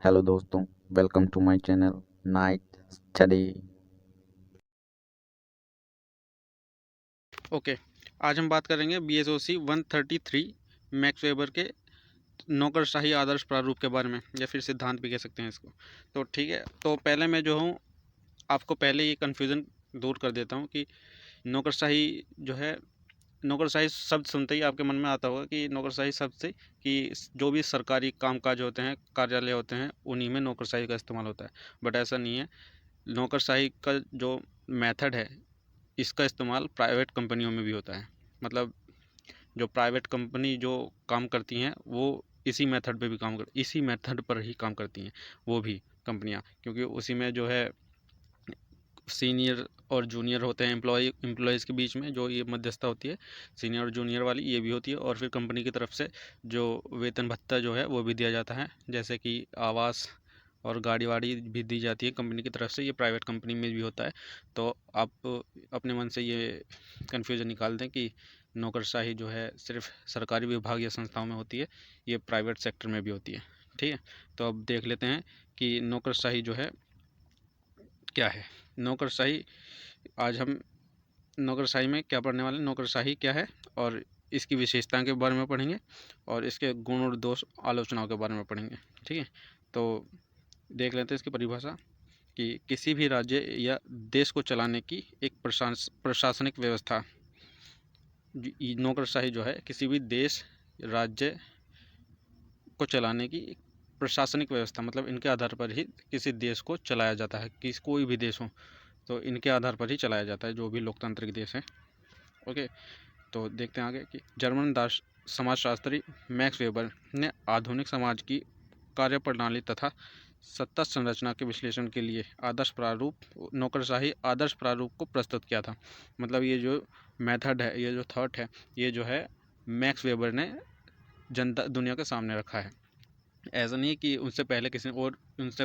Hello दोस्तों, welcome to my channel night study. Okay. आज हम बात करेंगे BSOC 133 मैक्स वेबर के नौकरशाही आदर्श प्रारूप के बारे में, या फिर सिद्धांत भी कह सकते हैं इसको। तो ठीक है, तो पहले मैं जो हूँ आपको पहले ये कन्फ्यूज़न दूर कर देता हूँ कि नौकरशाही जो है, नौकरशाही शब्द सुनते ही आपके मन में आता होगा कि नौकरशाही शब्द से कि जो भी सरकारी कामकाज होते हैं, कार्यालय होते हैं, उन्हीं में नौकरशाही का इस्तेमाल होता है। बट ऐसा नहीं है। नौकरशाही का जो मेथड है, इसका इस्तेमाल प्राइवेट कंपनियों में भी होता है। मतलब जो प्राइवेट कंपनी जो काम करती हैं, वो इसी मेथड पर ही काम करती हैं वो भी कंपनियां, क्योंकि उसी में जो है सीनियर और जूनियर होते हैं। एम्प्लॉयज़ के बीच में जो ये मध्यस्थता होती है, सीनियर और जूनियर वाली, ये भी होती है। और फिर कंपनी की तरफ से जो वेतन भत्ता जो है वो भी दिया जाता है, जैसे कि आवास और गाड़ी वाड़ी भी दी जाती है कंपनी की तरफ से। ये प्राइवेट कंपनी में भी होता है। तो आप अपने मन से ये कन्फ्यूज़न निकाल दें कि नौकरशाही जो है सिर्फ सरकारी विभाग या संस्थाओं में होती है, ये प्राइवेट सेक्टर में भी होती है। ठीक है, तो अब देख लेते हैं कि नौकरशाही जो है क्या है। नौकरशाही, आज हम नौकरशाही में क्या पढ़ने वाले हैं, नौकरशाही क्या है और इसकी विशेषताओं के बारे में पढ़ेंगे, और इसके गुण और दोष आलोचनाओं के बारे में पढ़ेंगे। ठीक है, तो देख लेते हैं इसकी परिभाषा कि किसी भी राज्य या देश को चलाने की एक प्रशासनिक व्यवस्था। नौकरशाही जो है किसी भी देश, राज्य को चलाने की एक प्रशासनिक व्यवस्था, मतलब इनके आधार पर ही किसी देश को चलाया जाता है। कोई भी देश हो तो इनके आधार पर ही चलाया जाता है, जो भी लोकतांत्रिक देश है। ओके, तो देखते हैं आगे कि जर्मन समाजशास्त्री मैक्स वेबर ने आधुनिक समाज की कार्यप्रणाली तथा सत्ता संरचना के विश्लेषण के लिए आदर्श प्रारूप, नौकरशाही आदर्श प्रारूप को प्रस्तुत किया था। मतलब ये जो मेथड है, ये जो थॉट है, ये जो है मैक्स वेबर ने जनता दुनिया के सामने रखा है। ऐसा नहीं है कि उनसे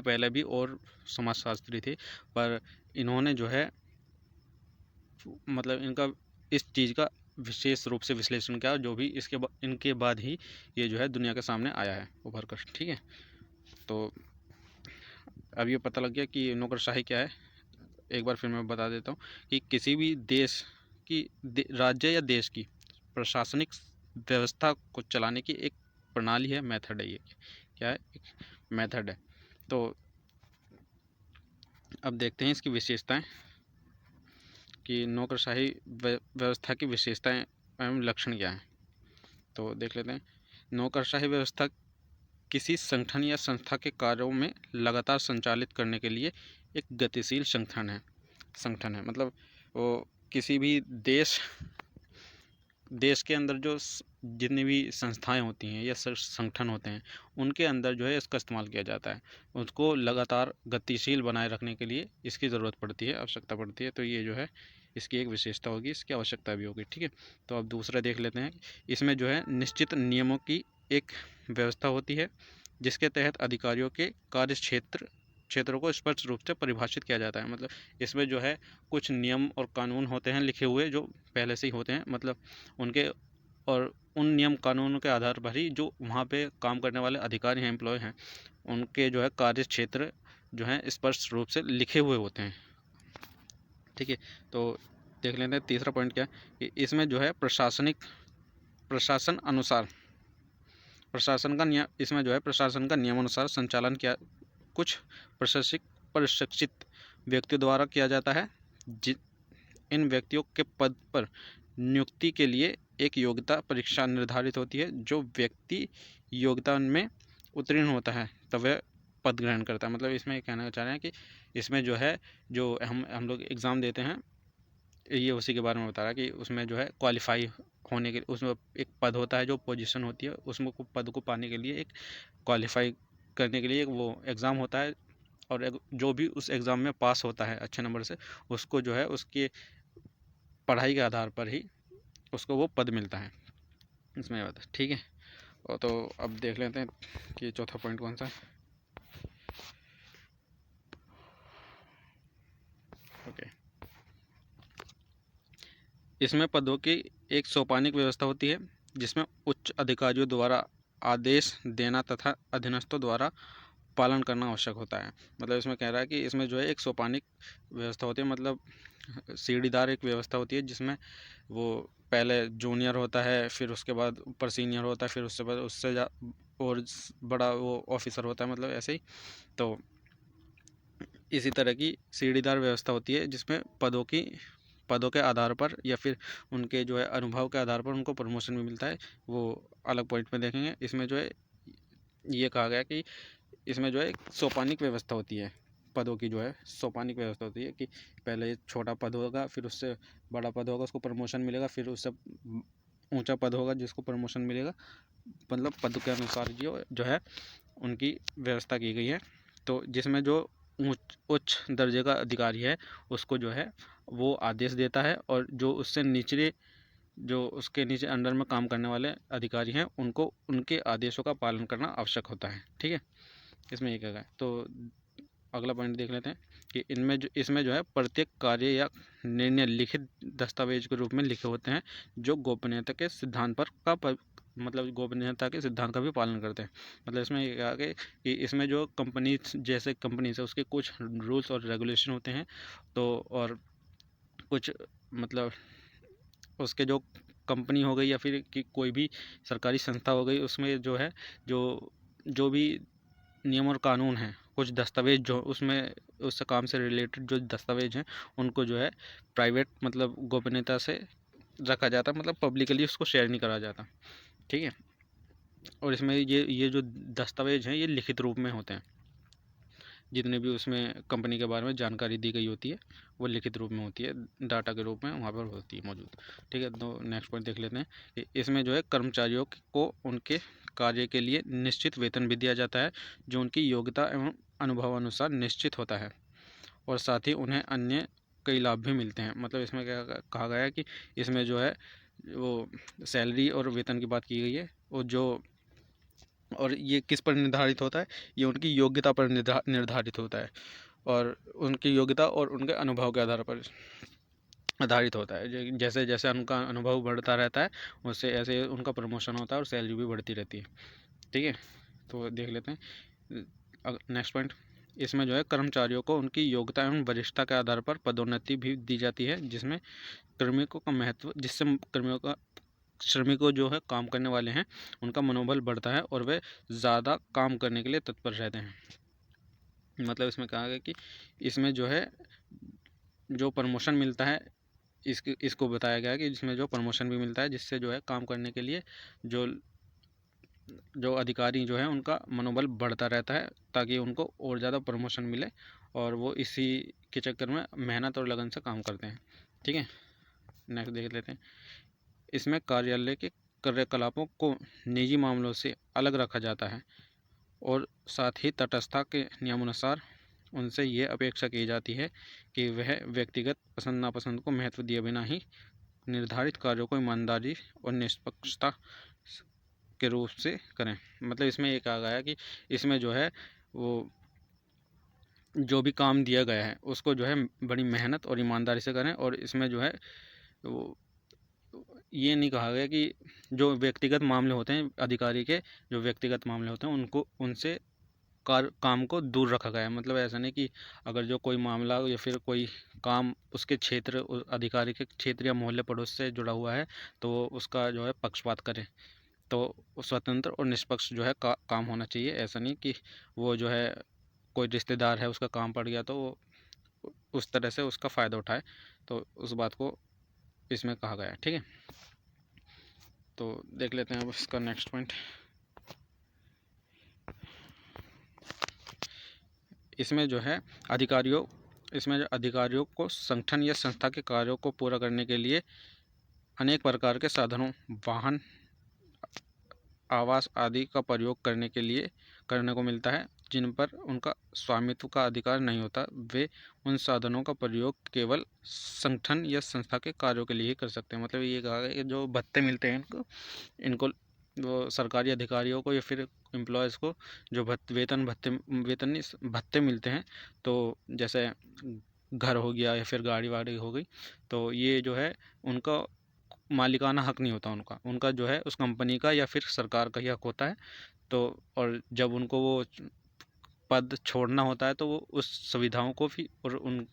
पहले भी और समाजशास्त्री थे, पर इन्होंने जो है, मतलब इनका इस चीज़ का विशेष रूप से विश्लेषण किया, जो भी इनके बाद ही ये जो है दुनिया के सामने आया है उभर कर। ठीक है, तो अब ये पता लग गया कि नौकरशाही क्या है। एक बार फिर मैं बता देता हूँ कि किसी भी देश की, राज्य या देश की प्रशासनिक व्यवस्था को चलाने की एक प्रणाली है, मेथड है। ये क्या है? एक मेथड है। तो अब देखते हैं इसकी विशेषताएं कि नौकरशाही व्यवस्था की विशेषताएं एवं लक्षण क्या हैं। तो देख लेते हैं। नौकरशाही व्यवस्था किसी संगठन या संस्था के कार्यों में लगातार संचालित करने के लिए एक गतिशील संगठन है। मतलब वो किसी भी देश के अंदर जो जितनी भी संस्थाएं होती हैं या संगठन होते हैं, उनके अंदर जो है इसका इस्तेमाल किया जाता है। उसको लगातार गतिशील बनाए रखने के लिए इसकी ज़रूरत पड़ती है, आवश्यकता पड़ती है। तो ये जो है इसकी एक विशेषता होगी, इसकी आवश्यकता भी होगी। ठीक है, तो अब दूसरा देख लेते हैं। इसमें जो है निश्चित नियमों की एक व्यवस्था होती है, जिसके तहत अधिकारियों के क्षेत्रों को स्पष्ट रूप से परिभाषित किया जाता है। मतलब इसमें जो है कुछ नियम और कानून होते हैं लिखे हुए, जो पहले से ही होते हैं। मतलब उनके और उन नियम कानूनों के आधार पर ही जो वहाँ पे काम करने वाले अधिकारी हैं, एम्प्लॉय हैं, उनके जो है कार्य क्षेत्र जो है स्पष्ट रूप से लिखे हुए होते हैं। ठीक है, तो देख लेते हैं तीसरा पॉइंट क्या है कि इसमें जो है प्रशासन अनुसार इसमें जो है प्रशासन का नियमानुसार संचालन किया कुछ प्रशिक्षित व्यक्तियों द्वारा किया जाता है। इन व्यक्तियों के पद पर नियुक्ति के लिए एक योग्यता परीक्षा निर्धारित होती है। जो व्यक्ति योग्यता में उत्तीर्ण होता है तब वह पद ग्रहण करता है। मतलब इसमें कहना चाह रहे हैं कि इसमें जो है, जो हम लोग एग्ज़ाम देते हैं, ये उसी के बारे में बता रहा है कि उसमें जो है क्वालिफाई होने के, उसमें एक पद होता है, जो पोजीशन होती है, उसमें पद को पाने के लिए एक क्वालिफाई करने के लिए एक वो एग्ज़ाम होता है। और जो भी उस एग्ज़ाम में पास होता है अच्छे नंबर से, उसको जो है उसके पढ़ाई के आधार पर ही उसको वो पद मिलता है। इसमें बात है। ठीक है, और तो अब देख लेते हैं कि चौथा पॉइंट कौन सा है। ओके, इसमें पदों की एक सोपानिक व्यवस्था होती है, जिसमें उच्च अधिकारियों द्वारा आदेश देना तथा अधीनस्थों द्वारा पालन करना आवश्यक होता है। मतलब इसमें कह रहा है कि इसमें जो है एक सोपानिक व्यवस्था होती है, मतलब सीढ़ीदार एक व्यवस्था होती है, जिसमें वो पहले जूनियर होता है, फिर उसके बाद ऊपर सीनियर होता है, फिर उससे बाद उससे और बड़ा वो ऑफिसर होता है, मतलब ऐसे ही। तो इसी तरह की सीढ़ीदार व्यवस्था होती है, जिसमें पदों के आधार पर या फिर उनके जो है अनुभव के आधार पर उनको प्रमोशन भी मिलता है। वो अलग पॉइंट में देखेंगे। इसमें जो है ये कहा गया कि इसमें जो है एक सोपानिक व्यवस्था होती है, पदों की जो है सोपानिक व्यवस्था होती है कि पहले छोटा पद होगा, फिर उससे बड़ा पद होगा, उसको प्रमोशन मिलेगा, फिर उससे ऊंचा पद होगा जिसको प्रमोशन मिलेगा। मतलब पद के अनुसार जो है उनकी व्यवस्था की गई है। तो जिसमें जो उच्च दर्जे का अधिकारी है उसको जो है वो आदेश देता है, और जो उससे निचले जो उसके नीचे अंडर में काम करने वाले अधिकारी हैं उनको उनके आदेशों का पालन करना आवश्यक होता है। ठीक है, इसमें ये कहा है। तो अगला पॉइंट देख लेते हैं कि इसमें जो है प्रत्येक कार्य या निर्णय लिखित दस्तावेज के रूप में लिखे होते हैं, जो गोपनीयता के सिद्धांत मतलब गोपनीयता के सिद्धांत का भी पालन करते हैं। मतलब इसमें ये कहा गया कि इसमें जो जैसे कंपनी है उसके कुछ रूल्स और रेगुलेशन होते हैं, तो और कुछ मतलब उसके जो कंपनी हो गई या फिर कि कोई भी सरकारी संस्था हो गई, उसमें जो है जो जो भी नियम और कानून हैं, कुछ दस्तावेज जो उसमें उस काम से रिलेटेड जो दस्तावेज हैं उनको जो है प्राइवेट मतलब गोपनीयता से रखा जाता है, मतलब पब्लिकली उसको शेयर नहीं करा जाता। ठीक है, और इसमें ये जो दस्तावेज हैं ये लिखित रूप में होते हैं। जितने भी उसमें कंपनी के बारे में जानकारी दी गई होती है वो लिखित रूप में होती है, डाटा के रूप में वहाँ पर होती है मौजूद। ठीक है, तो नेक्स्ट पॉइंट देख लेते हैं कि इसमें जो है कर्मचारियों को उनके कार्य के लिए निश्चित वेतन भी दिया जाता है, जो उनकी योग्यता एवं अनुभव अनुसार निश्चित होता है, और साथ ही उन्हें अन्य कई लाभ भी मिलते हैं। मतलब इसमें क्या कहा गया है कि इसमें जो है वो सैलरी और वेतन की बात की गई है, और ये किस पर निर्धारित होता है, ये उनकी योग्यता पर निर्धारित होता है, और उनकी योग्यता और उनके अनुभव के आधार पर आधारित होता है। जैसे जैसे उनका अनुभव बढ़ता रहता है उससे ऐसे उनका प्रमोशन होता है और सैलरी भी बढ़ती रहती है। ठीक है, तो देख लेते हैं नेक्स्ट पॉइंट। इसमें जो है कर्मचारियों को उनकी योग्यता एवं वरिष्ठता के आधार पर पदोन्नति भी दी जाती है, जिससे कर्मियों का श्रमिकों जो है काम करने वाले हैं उनका मनोबल बढ़ता है और वे ज़्यादा काम करने के लिए तत्पर रहते हैं। मतलब इसमें कहा गया कि इसमें जो है जो प्रमोशन मिलता है इसको बताया गया है कि जिसमें जो प्रमोशन भी मिलता है, जिससे जो है काम करने के लिए जो जो अधिकारी जो है उनका मनोबल बढ़ता रहता है, ताकि उनको और ज़्यादा प्रमोशन मिले, और वो इसी के चक्कर में मेहनत और लगन से काम करते हैं। ठीक है, नेक्स्ट देख लेते हैं। इसमें कार्यालय के कार्यकलापों को निजी मामलों से अलग रखा जाता है, और साथ ही तटस्थता के नियमानुसार उनसे ये अपेक्षा की जाती है कि वह व्यक्तिगत पसंद नापसंद को महत्व दिए बिना ही निर्धारित कार्यों को ईमानदारी और निष्पक्षता के रूप से करें। मतलब इसमें ये कहा गया है कि इसमें जो है वो जो भी काम दिया गया है उसको जो है बड़ी मेहनत और ईमानदारी से करें, और इसमें जो है वो ये नहीं कहा गया कि जो व्यक्तिगत मामले होते हैं अधिकारी के, जो व्यक्तिगत मामले होते हैं उनको उनसे काम को दूर रखा गया है। मतलब ऐसा नहीं कि अगर जो कोई मामला या फिर कोई काम उसके अधिकारी के क्षेत्र या मोहल्ले पड़ोस से जुड़ा हुआ है तो वो उसका जो है पक्षपात करें। तो स्वतंत्र और निष्पक्ष जो है काम होना चाहिए। ऐसा नहीं कि वो जो है कोई रिश्तेदार है उसका काम पड़ गया तो वो उस तरह से उसका फ़ायदा उठाए। तो उस बात को इसमें कहा गया है। ठीक है, तो देख लेते हैं अब इसका नेक्स्ट पॉइंट। इसमें जो है अधिकारियों को संगठन या संस्था के कार्यों को पूरा करने के लिए अनेक प्रकार के साधनों, वाहन, आवास आदि का प्रयोग करने को मिलता है, जिन पर उनका स्वामित्व का अधिकार नहीं होता। वे उन साधनों का प्रयोग केवल संगठन या संस्था के कार्यों के लिए ही कर सकते हैं। मतलब ये कहा गया कि जो भत्ते मिलते हैं इनको वो सरकारी अधिकारियों को या फिर एम्प्लॉयज़ को जो वेतन नहीं भत्ते मिलते हैं, तो जैसे घर हो गया या फिर गाड़ी वाड़ी हो गई, तो ये जो है उनका मालिकाना हक नहीं होता, उनका जो है उस कंपनी का या फिर सरकार का ही हक होता है। तो और जब उनको वो पद छोड़ना होता है तो वो उस सुविधाओं को भी और उन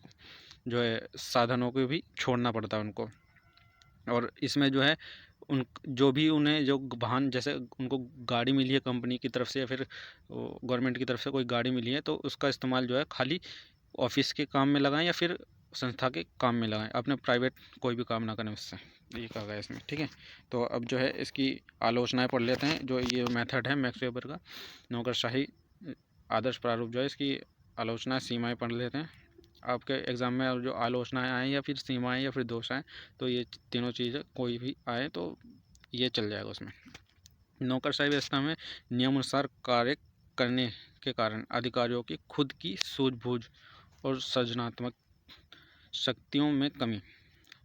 जो है साधनों को भी छोड़ना पड़ता है उनको। और इसमें जो है उन जो भी उन्हें जो वाहन, जैसे उनको गाड़ी मिली है कंपनी की तरफ से या फिर गवर्नमेंट की तरफ से कोई गाड़ी मिली है, तो उसका इस्तेमाल जो है खाली ऑफिस के काम में लगाएं या फिर संस्था के काम में लगाएं, अपने प्राइवेट कोई भी काम ना करें उससे, ये कहा गया इसमें। ठीक है, तो अब जो है इसकी आलोचनाएं पढ़ लेते हैं। जो ये मेथड है मैक्स वेबर का, नौकरशाही आदर्श प्रारूप, जो है इसकी आलोचना सीमाएं पढ़ लेते हैं। आपके एग्ज़ाम में जो आलोचनाएं आएँ या फिर सीमाएं या फिर दोष आएँ, तो ये तीनों चीज़ें कोई भी आए तो ये चल जाएगा उसमें। नौकरशाही व्यवस्था में नियमानुसार कार्य करने के कारण अधिकारियों की खुद की सूझबूझ और सृजनात्मक शक्तियों में कमी।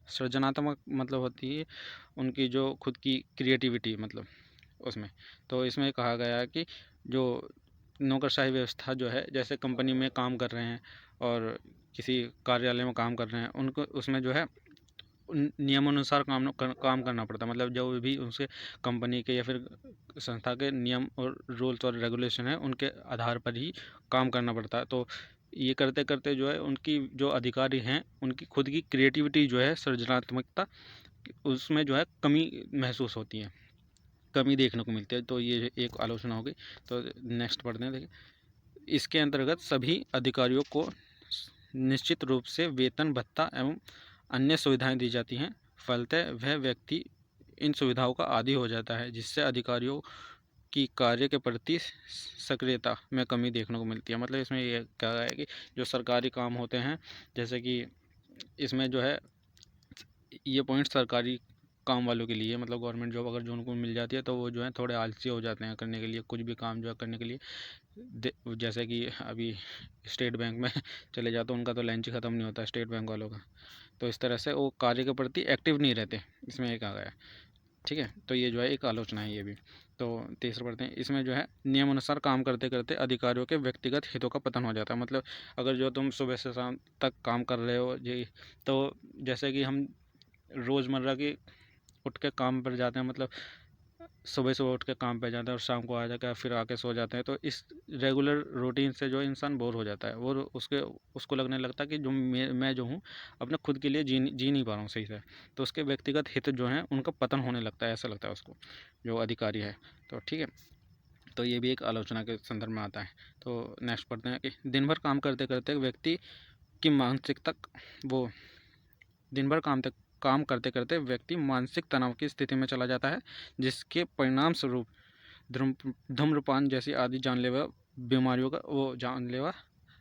सृजनात्मक मतलब होती है उनकी जो खुद की क्रिएटिविटी, मतलब उसमें। तो इसमें कहा गया है कि जो नौकरशाही व्यवस्था जो है, जैसे कंपनी में काम कर रहे हैं और किसी कार्यालय में काम कर रहे हैं, उनको उसमें जो है नियमानुसार काम करना पड़ता है। मतलब जो भी उनसे कंपनी के या फिर संस्था के नियम और रूल्स और रेगुलेशन है, उनके आधार पर ही काम करना पड़ता है। तो ये करते करते जो है उनकी जो अधिकारी हैं, उनकी खुद की क्रिएटिविटी जो है, सृजनात्मकता, उसमें जो है कमी महसूस होती है, कमी देखने को मिलती है। तो ये एक आलोचना होगी। तो नेक्स्ट पढ़ते हैं। देखिए, इसके अंतर्गत सभी अधिकारियों को निश्चित रूप से वेतन भत्ता एवं अन्य सुविधाएं दी जाती हैं। फलतः वह व्यक्ति इन सुविधाओं का आदी हो जाता है, जिससे अधिकारियों की कार्य के प्रति सक्रियता में कमी देखने को मिलती है। मतलब इसमें ये कहा गया है कि जो सरकारी काम होते हैं, जैसे कि इसमें जो है ये पॉइंट सरकारी काम वालों के लिए, मतलब गवर्नमेंट जॉब अगर जो उनको मिल जाती है तो वो जो है थोड़े आलसी हो जाते हैं करने के लिए, कुछ भी काम जो है करने के लिए। जैसे कि अभी स्टेट बैंक में चले जाओ तो उनका तो लंच ही ख़त्म नहीं होता स्टेट बैंक वालों का। तो इस तरह से वो कार्य के प्रति एक्टिव नहीं रहते, इसमें एक आ गया। ठीक है, तो ये जो है एक आलोचना है ये भी। तो तीसरा पढ़ते हैं। इसमें जो है नियमानुसार काम करते करते अधिकारियों के व्यक्तिगत हितों का पतन हो जाता है। मतलब अगर जो तुम सुबह से शाम तक काम कर रहे हो जी, तो जैसे कि हम रोज़मर्रा की उठ के काम पर जाते हैं, मतलब सुबह सुबह उठ के काम पे जाते हैं और शाम को आ जाकर फिर आके सो जाते हैं, तो इस रेगुलर रूटीन से जो इंसान बोर हो जाता है, वो उसको लगने लगता है कि जो मैं जो हूँ अपने खुद के लिए जी नहीं पा रहा हूँ सही से। तो उसके व्यक्तिगत हित जो हैं उनका पतन होने लगता है, ऐसा लगता है उसको, जो अधिकारी है। तो ठीक है, तो ये भी एक आलोचना के संदर्भ में आता है। तो नेक्स्ट पढ़ते हैं कि दिन भर काम करते करते व्यक्ति की मानसिकता, वो दिन भर काम करते करते व्यक्ति मानसिक तनाव की स्थिति में चला जाता है, जिसके परिणाम स्वरूप धूम्रपान जैसी आदि जानलेवा बीमारियों का, वो जानलेवा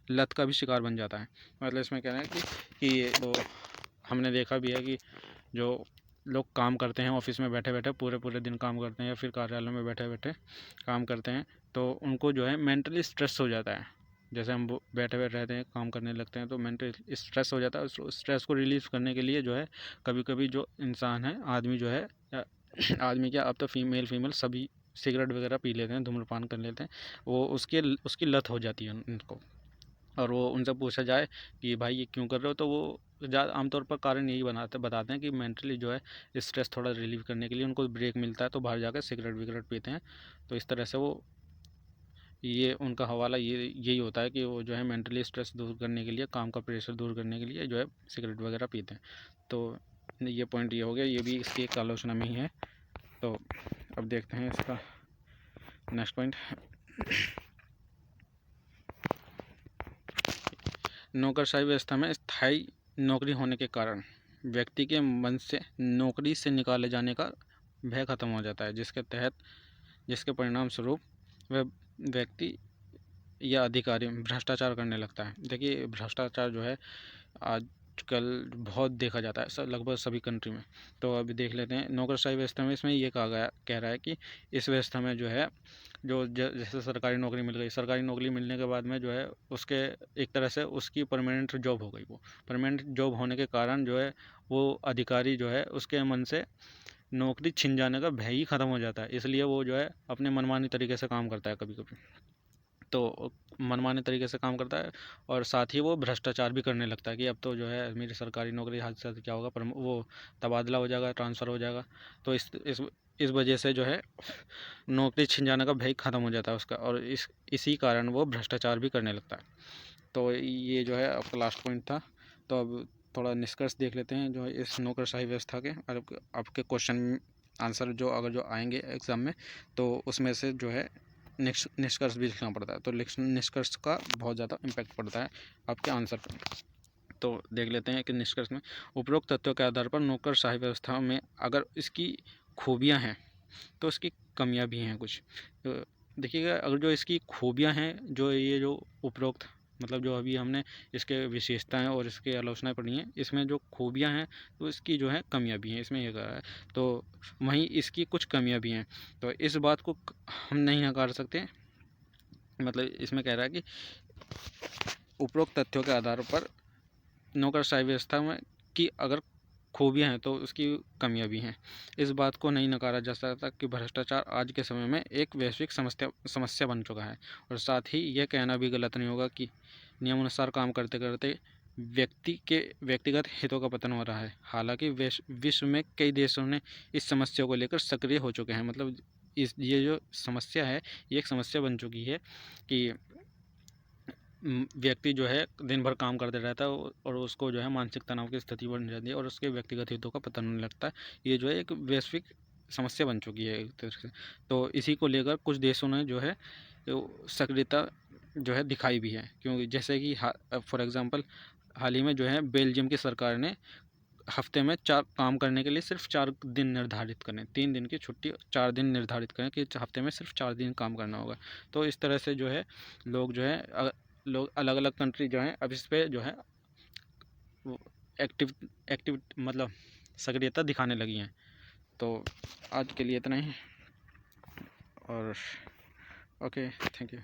लत का भी शिकार बन जाता है। मतलब इसमें कह रहे हैं कि ये तो हमने देखा भी है कि जो लोग काम करते हैं ऑफिस में बैठे बैठे, पूरे पूरे दिन काम करते हैं या फिर कार्यालय में बैठे बैठे काम करते हैं, तो उनको जो है मेंटली स्ट्रेस हो जाता है। जैसे हम बैठे बैठे रहते हैं, काम करने लगते हैं, तो मेंटल स्ट्रेस हो जाता है। उस स्ट्रेस को रिलीव करने के लिए जो है कभी कभी जो इंसान है, आदमी जो है, आदमी क्या, अब तो फीमेल सभी सिगरेट वगैरह पी लेते हैं, धूम्रपान कर लेते हैं। वो उसकी लत हो जाती है उनको। और वो उनसे पूछा जाए कि भाई ये क्यों कर रहे हो, तो वो आमतौर पर कारण यही बताते हैं कि मेंटली जो है स्ट्रेस थोड़ा रिलीव करने के लिए उनको ब्रेक मिलता है, तो बाहर जाकर सिगरेट विगरेट पीते हैं। तो इस तरह से वो, ये उनका हवाला यही होता है कि वो जो है मेंटली स्ट्रेस दूर करने के लिए, काम का प्रेशर दूर करने के लिए जो है सिगरेट वगैरह पीते हैं। तो ये पॉइंट ये हो गया, ये भी इसकी एक आलोचना में ही है। तो अब देखते हैं इसका नेक्स्ट पॉइंट। नौकरशाही व्यवस्था में स्थायी नौकरी होने के कारण व्यक्ति के मन से नौकरी से निकाले जाने का भय खत्म हो जाता है, जिसके परिणाम स्वरूप वह व्यक्ति या अधिकारी भ्रष्टाचार करने लगता है। देखिए, भ्रष्टाचार जो है आजकल बहुत देखा जाता है, लगभग सभी कंट्री में। तो अभी देख लेते हैं नौकरशाही व्यवस्था में। इसमें ये कह रहा है कि इस व्यवस्था में जो है, जो जैसे सरकारी नौकरी मिल गई, सरकारी नौकरी मिलने के बाद में जो है उसके एक तरह से उसकी परमानेंट जॉब हो गई। वो परमानेंट जॉब होने के कारण जो है वो अधिकारी जो है उसके मन से नौकरी छिन जाने का भय ही ख़त्म हो जाता है। इसलिए वो जो है अपने मनमानी तरीके से काम करता है कभी कभी। तो मनमाने तरीके से काम करता है और साथ ही वो भ्रष्टाचार भी करने लगता है कि अब तो जो है मेरी सरकारी नौकरी हाथ से क्या होगा, पर वो तबादला हो जाएगा, ट्रांसफ़र हो जाएगा। तो इस वजह से जो है नौकरी छिन जाने का भय ख़त्म हो जाता है उसका, और इसी कारण वो भ्रष्टाचार भी करने लगता है। तो ये जो है आपका लास्ट पॉइंट था। तो अब थोड़ा निष्कर्ष देख लेते हैं जो है इस नौकरशाही व्यवस्था के, और आपके क्वेश्चन आंसर जो अगर जो आएंगे एग्ज़ाम में, तो उसमें से जो है निष्कर्ष भी लिखना पड़ता है। तो निष्कर्ष का बहुत ज़्यादा इम्पैक्ट पड़ता है आपके आंसर पर। तो देख लेते हैं कि निष्कर्ष में उपरोक्त तथ्यों के आधार पर नौकरशाही व्यवस्था में अगर इसकी खूबियां हैं तो इसकी कमियां भी हैं कुछ। तो देखिएगा, अगर जो इसकी खूबियां हैं, जो ये जो उपरोक्त मतलब जो अभी हमने इसके विशेषताएं और इसके आलोचनाएं पढ़ी हैं, इसमें जो खूबियां हैं तो इसकी जो है कमियां भी हैं, इसमें ये कहा है। तो वहीं इसकी कुछ कमियां भी हैं, तो इस बात को हम नहीं नकार सकते। मतलब इसमें कह रहा है कि उपरोक्त तथ्यों के आधार पर नौकरशाही व्यवस्था में की अगर खूबियाँ हैं तो उसकी कमियां भी हैं। इस बात को नहीं नकारा जा सकता कि भ्रष्टाचार आज के समय में एक वैश्विक समस्या बन चुका है, और साथ ही यह कहना भी गलत नहीं होगा कि नियमानुसार काम करते करते व्यक्तिगत हितों का पतन हो रहा है। हालांकि विश्व में कई देशों ने इस समस्या को लेकर सक्रिय हो चुके हैं। मतलब ये जो समस्या है, ये एक समस्या बन चुकी है कि व्यक्ति जो है दिन भर काम करते रहता है और उसको जो है मानसिक तनाव की स्थिति बन जाती है और उसके व्यक्तिगत हितों का पतन होने लगता है। ये जो है एक वैश्विक समस्या बन चुकी है एक तरह से। तो इसी को लेकर कुछ देशों ने जो है सक्रियता जो है दिखाई भी है, क्योंकि जैसे कि फॉर एग्ज़ाम्पल हाल ही में जो है बेल्जियम की सरकार ने हफ्ते में 4 काम करने के लिए सिर्फ 4 दिन निर्धारित करें, 3 दिन की छुट्टी 4 दिन निर्धारित करें कि हफ्ते में सिर्फ 4 दिन काम करना होगा। तो इस तरह से जो है लोग जो है लोग अलग अलग कंट्री जो हैं अब इस पे जो है वो एक्टिव एक्टिव मतलब सक्रियता दिखाने लगी हैं। तो आज के लिए इतना ही, और ओके, थैंक यू।